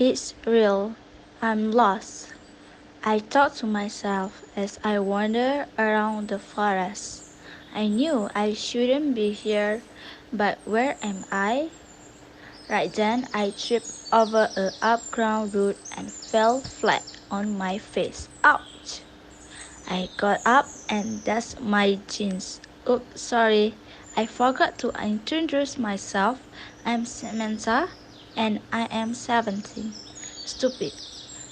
It's real. I'm lost. I thought to myself as I wandered around the forest. I knew I shouldn't be here, but where am I? Right then, I tripped over a upground root and fell flat on my face. Ouch! I got up and dusted my jeans. Oops, sorry. I forgot to introduce myself. I'm Samantha and I am 17. Stupid.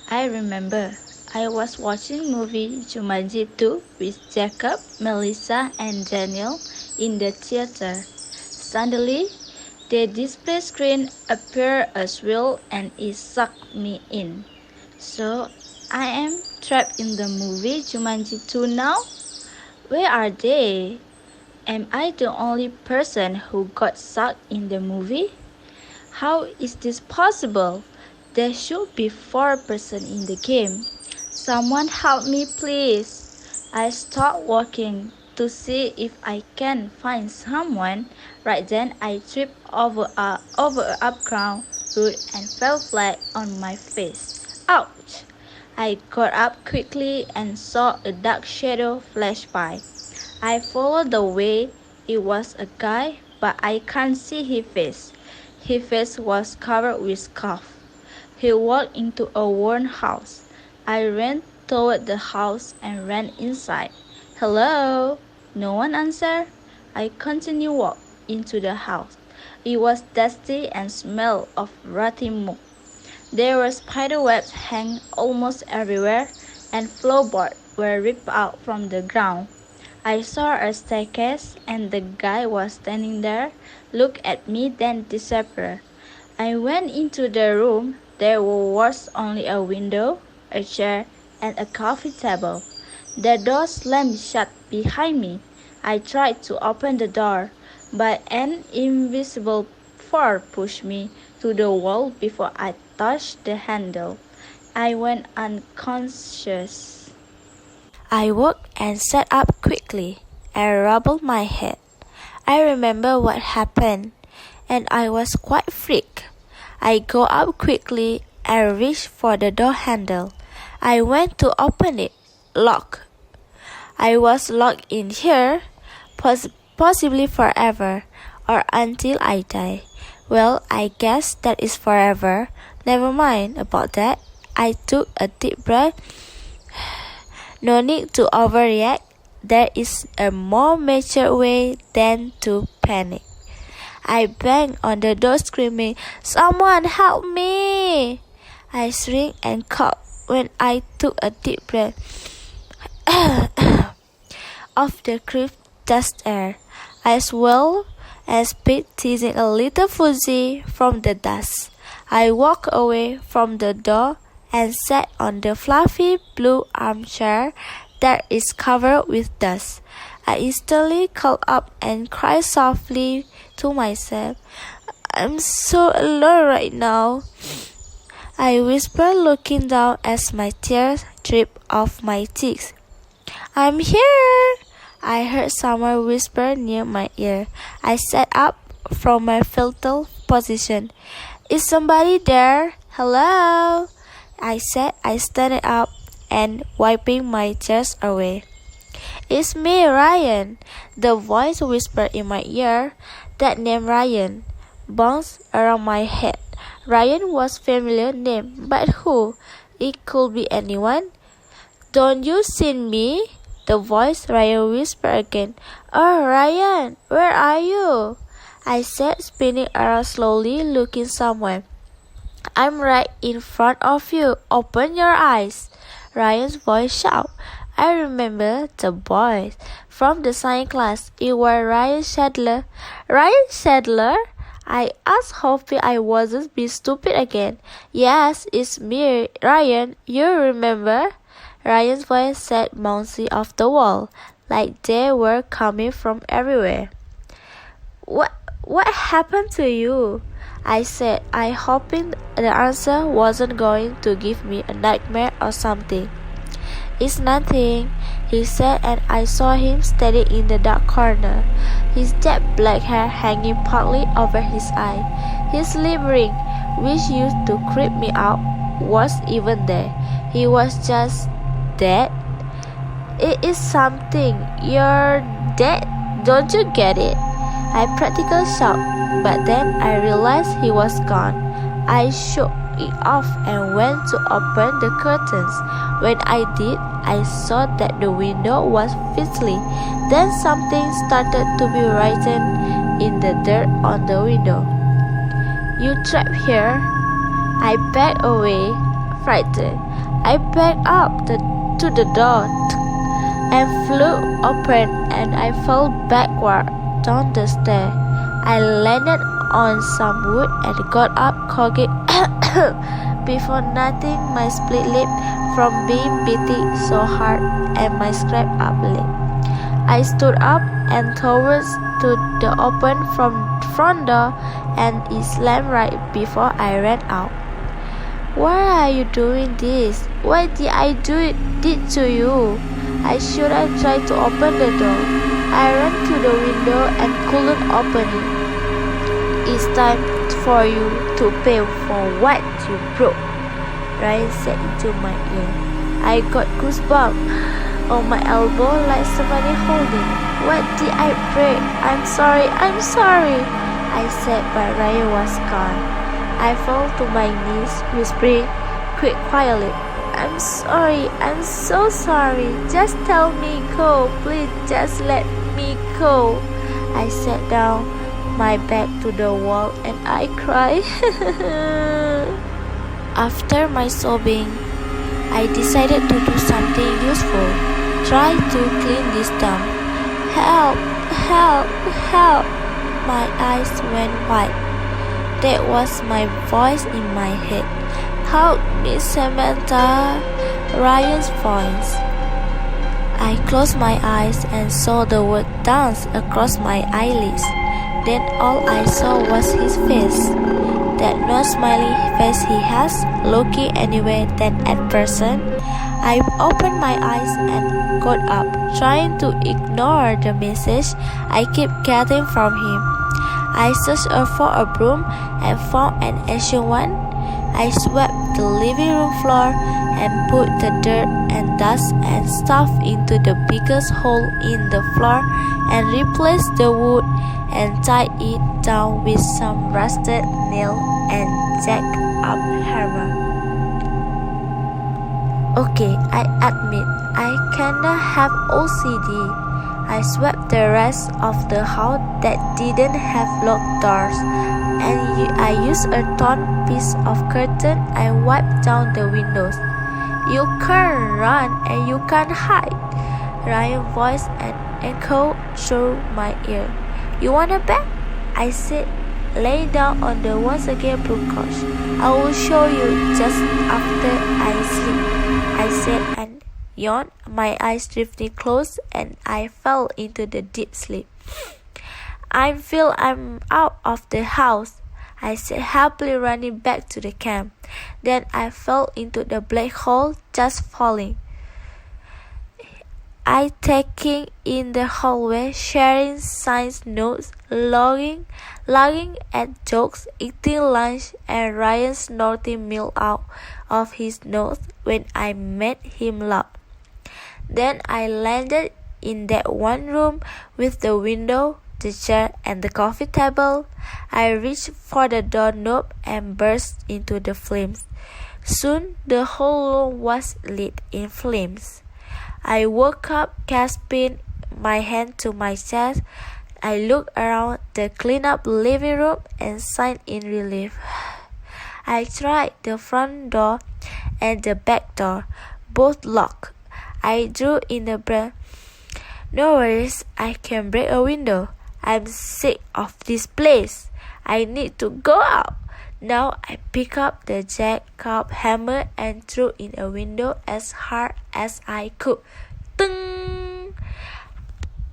I remember. I was watching movie Jumanji 2 with Jacob, Melissa and Daniel in the theater. Suddenly, the display screen appeared as well and it sucked me in. So, I am trapped in the movie Jumanji 2 now? Where are they? Am I the only person who got sucked in the movie? How is this possible? There should be 4 persons in the game. Someone help me please. I start walking to see if I can find someone. Right then I tripped over a upground root and fell flat on my face. Ouch! I got up quickly and saw a dark shadow flash by. I followed the way. It was a guy, but I can't see his face. His face was covered with scarf. He walked into a worn house. I ran toward the house and ran inside. Hello? No one answered. I continued walk into the house. It was dusty and smelled of rotting milk. There were spider webs hanging almost everywhere, and floorboards were ripped out from the ground. I saw a staircase, and the guy was standing there, looked at me, then disappeared. I went into the room. There was only a window, a chair, and a coffee table. The door slammed shut behind me. I tried to open the door, but an invisible force pushed me to the wall before I touched the handle. I went unconscious. I woke and sat up quickly. I rubbed my head. I remember what happened, and I was quite freaked. I got up quickly and reached for the door handle. I went to open it. Locked. I was locked in here, possibly forever, or until I die. Well, I guess that is forever. Never mind about that. I took a deep breath. No need to overreact. There is a more mature way than to panic. I banged on the door screaming, "Someone help me!" I shrieked and coughed when I took a deep breath of the crisp dust air. I swelled and spit, teasing a little fuzzy from the dust. I walked away from the door and sat on the fluffy blue armchair that is covered with dust. I instantly curled up and cried softly to myself. I'm so alone right now. I whispered, looking down as my tears dripped off my cheeks. I'm here! I heard someone whisper near my ear. I sat up from my fetal position. Is somebody there? Hello? I said. I stood up and wiping my tears away. It's me, Ryan. The voice whispered in my ear. That name Ryan bounced around my head. Ryan was a familiar name, but who? It could be anyone. Don't you see me? The voice Ryan whispered again. Oh, Ryan, where are you? I said, spinning around slowly, looking somewhere. I'm right in front of you. Open your eyes. Ryan's voice shouted. I remember the voice from the science class. It was Ryan Shadler. Ryan Shadler? I asked, hoping I wasn't being stupid again. Yes, it's me, Ryan. You remember? Ryan's voice said, bouncing off the wall, like they were coming from everywhere. What happened to you? I said, I hoping the answer wasn't going to give me a nightmare or something. It's nothing, he said, and I saw him standing in the dark corner, his jet black hair hanging partly over his eye. He's liberating. which used to creep me out, was even there. He was just dead. It is something. You're dead. Don't you get it? I practically shout, but then I realized he was gone. I shook it off and went to open the curtains. When I did, I saw that the window was fizzly. Then something started to be written in the dirt on the window. You trapped here? I backed away, frightened. I backed up to the door and flew open, and I fell backward down the stair. I landed on some wood and got up coughing before nothing my split lip from being beaten so hard and my scraped up lip. I stood up and towards to the open front door, and it slammed right before I ran out. Why are you doing this? What did I did to you? I should have tried to open the door. I ran to the window and couldn't open it. It's time for you to pay for what you broke, Ryan said into my ear. I got goosebumps on my elbow like somebody holding. What did I break? I'm sorry, I said, but Ryan was gone. I fell to my knees, whispering quietly, I'm so sorry. Just tell me go, please just let me go. I sat down, my back to the wall, and I cried. After my sobbing, I decided to do something useful. Try to clean this dump. Help, help, help. My eyes went wide. That was my voice in my head. Help me, Samantha. Ryan's voice. I closed my eyes and saw the word dance across my eyelids. Then all I saw was his face. That no smiling face he has, looking anywhere than at person. I opened my eyes and got up, trying to ignore the message I kept getting from him. I searched for a broom and found an ancient one. I swept the living room floor and put the dirt and dust and stuff into the biggest hole in the floor and replaced the wood and tied it down with some rusted nail and jacked up hammer. Okay, I admit I kinda have OCD. I swept the rest of the house that didn't have locked doors, and I used a torn piece of curtain and wiped down the windows. You can't run and you can't hide, Ryan's voice echoed through my ear. You want a bag? I said, laying down on the once again blue couch. I will show you just after I sleep, I said and yawned, my eyes drifting closed, and I fell into the deep sleep. I feel I'm out of the house, I said, happily running back to the camp. Then I fell into the black hole, just falling. I taking in the hallway, sharing science notes, laughing at jokes, eating lunch, and Ryan snorting milk out of his nose when I made him laugh. Then I landed in that one room with the window, the chair, and the coffee table. I reached for the doorknob and burst into the flames. Soon the whole room was lit in flames. I woke up, clasping my hand to my chest. I looked around the clean-up living room and sighed in relief. I tried the front door and the back door, both locked. I drew in the breath. No worries, I can break a window. I'm sick of this place. I need to go out. Now I picked up the jack-up hammer and threw in a window as hard as I could. Ting!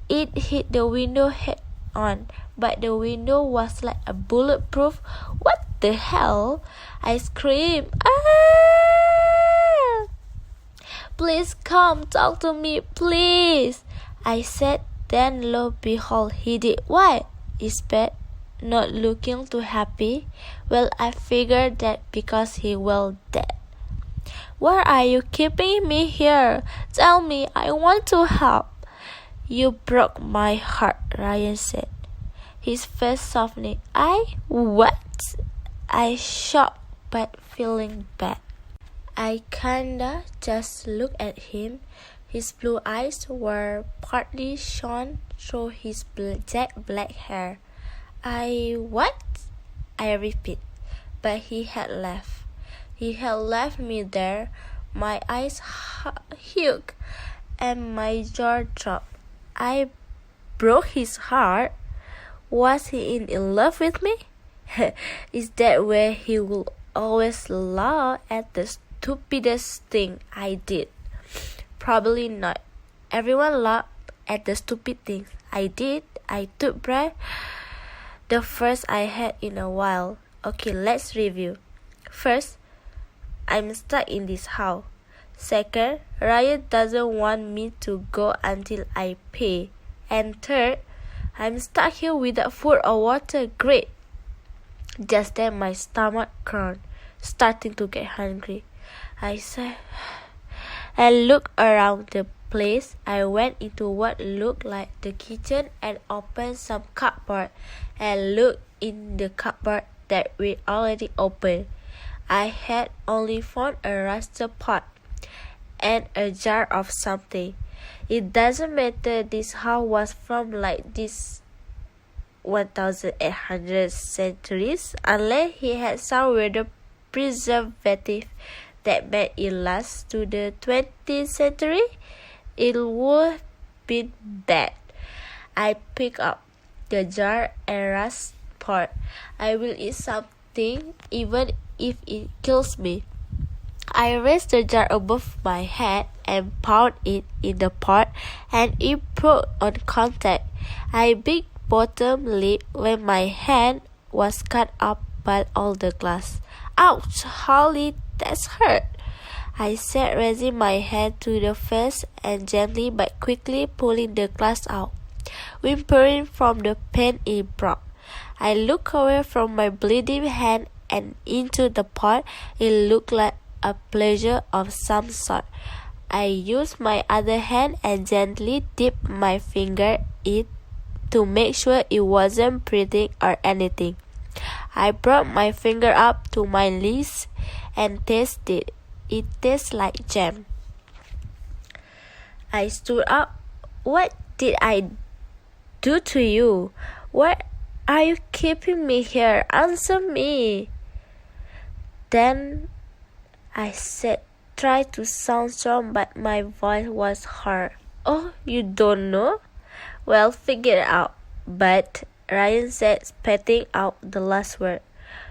It hit the window head on, but the window was like a bulletproof. What the hell? I screamed. Ah! Please come, talk to me, please, I said. Then lo and behold, he did. What? It's bad. not looking too happy. Well, I figured that because he was dead. Why are you keeping me here? Tell me, I want to help. You broke my heart, Ryan said, his face softening. What? I shocked but feeling bad. I kinda just looked at him. His blue eyes were partly shone through his jet black hair. What? I repeat. But he had left. He had left me there. My eyes hugged and my jaw dropped. I broke his heart. Was he in love with me? Is that where he will always laugh at the stupidest thing I did? Probably not. Everyone laughed at the stupid things I did. I took breath. The first I had in a while. Okay, let's review. First, I'm stuck in this house. Second, Ryan doesn't want me to go until I pay. And third, I'm stuck here without food or water. Great. Just then my stomach groaned, starting to get hungry. I said, and looked around the place. I went into what looked like the kitchen and opened some cupboard and looked in the cupboard that we already opened. I had only found a rusted pot and a jar of something. It doesn't matter this house was from like this 1800 centuries unless he had some weird preservative that made it last to the 20th century. It would be bad. I pick up the jar and rust pot. I will eat something even if it kills me. I raised the jar above my head and poured it in the pot, and it broke on contact. I bit bottom lip when my hand was cut up by all the glass. Ouch, Holly, that's hurt, I said, raising my hand to the face and gently but quickly pulling the glass out, whimpering from the pain it brought. I looked away from my bleeding hand and into the pot. It looked like a pleasure of some sort. I used my other hand and gently dipped my finger in to make sure it wasn't breathing or anything. I brought my finger up to my lips and tasted. It tastes like jam. I stood up. What did I do to you? Why are you keeping me here? Answer me. Then I said, try to sound strong, but my voice was hard. Oh, you don't know? Well, figure it out. But Ryan said, spitting out the last word.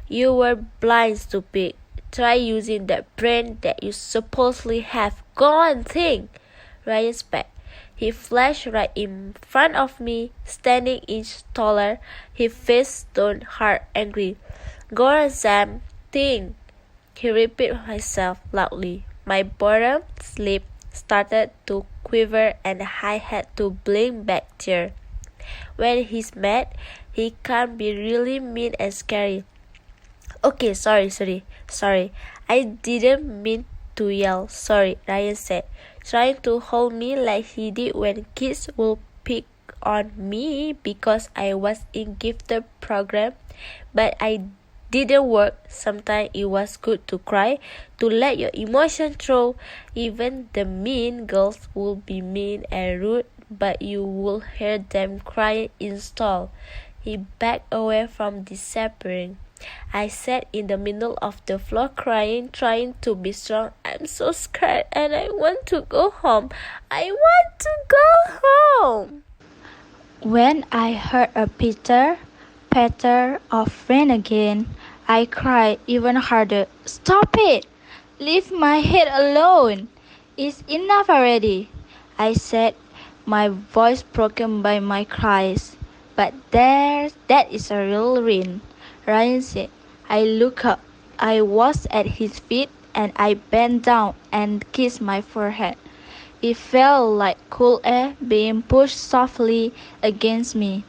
You were blind, stupid. Try using that brain that you supposedly have. Go on, think. Ryan spat. He flashed right in front of me, standing inch taller, his face stone hard, angry. Go on, Sam, think. He repeated himself loudly. My bottom lip started to quiver and I had to blink back tears. When he's mad, he can be really mean and scary. Okay, sorry. I didn't mean to yell. Sorry, Ryan said, trying to hold me like he did when kids would pick on me because I was in gifted program. But I didn't work. Sometimes it was good to cry, to let your emotion through. Even the mean girls would be mean and rude, but you would hear them crying in stall. He backed away from disappearing. I sat in the middle of the floor crying, trying to be strong. I'm so scared and I want to go home. I want to go home. When I heard a patter of rain again, I cried even harder. Stop it! Leave my head alone! It's enough already, I said, my voice broken by my cries. But that is a real rain, Ryan said. I looked up. I was at his feet and I bent down and kissed my forehead. It felt like cool air being pushed softly against me.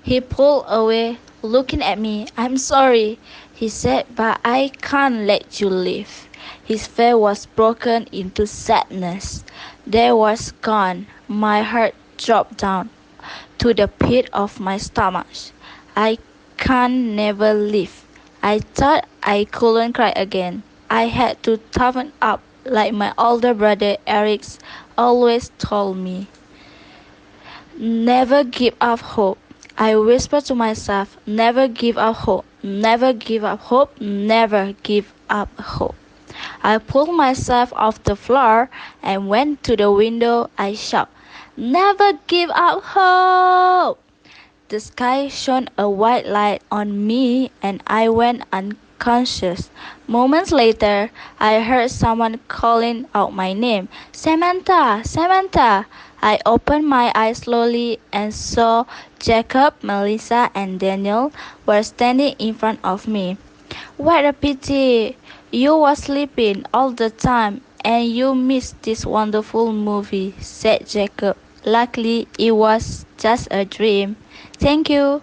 He pulled away looking at me. "I'm sorry," he said, "but I can't let you leave." His face was broken into sadness. There was gone. My heart dropped down to the pit of my stomach. I can't never leave. I thought I couldn't cry again. I had to toughen up like my older brother Eric always told me. Never give up hope. I whispered to myself, never give up hope, never give up hope, never give up hope. I pulled myself off the floor and went to the window. I shouted, "Never give up hope!" The sky shone a white light on me and I went unconscious. Moments later, I heard someone calling out my name, "Samantha! Samantha!" I opened my eyes slowly and saw Jacob, Melissa, and Daniel were standing in front of me. "What a pity! You were sleeping all the time and you missed this wonderful movie," said Jacob. "Luckily, it was just a dream." "Thank you,"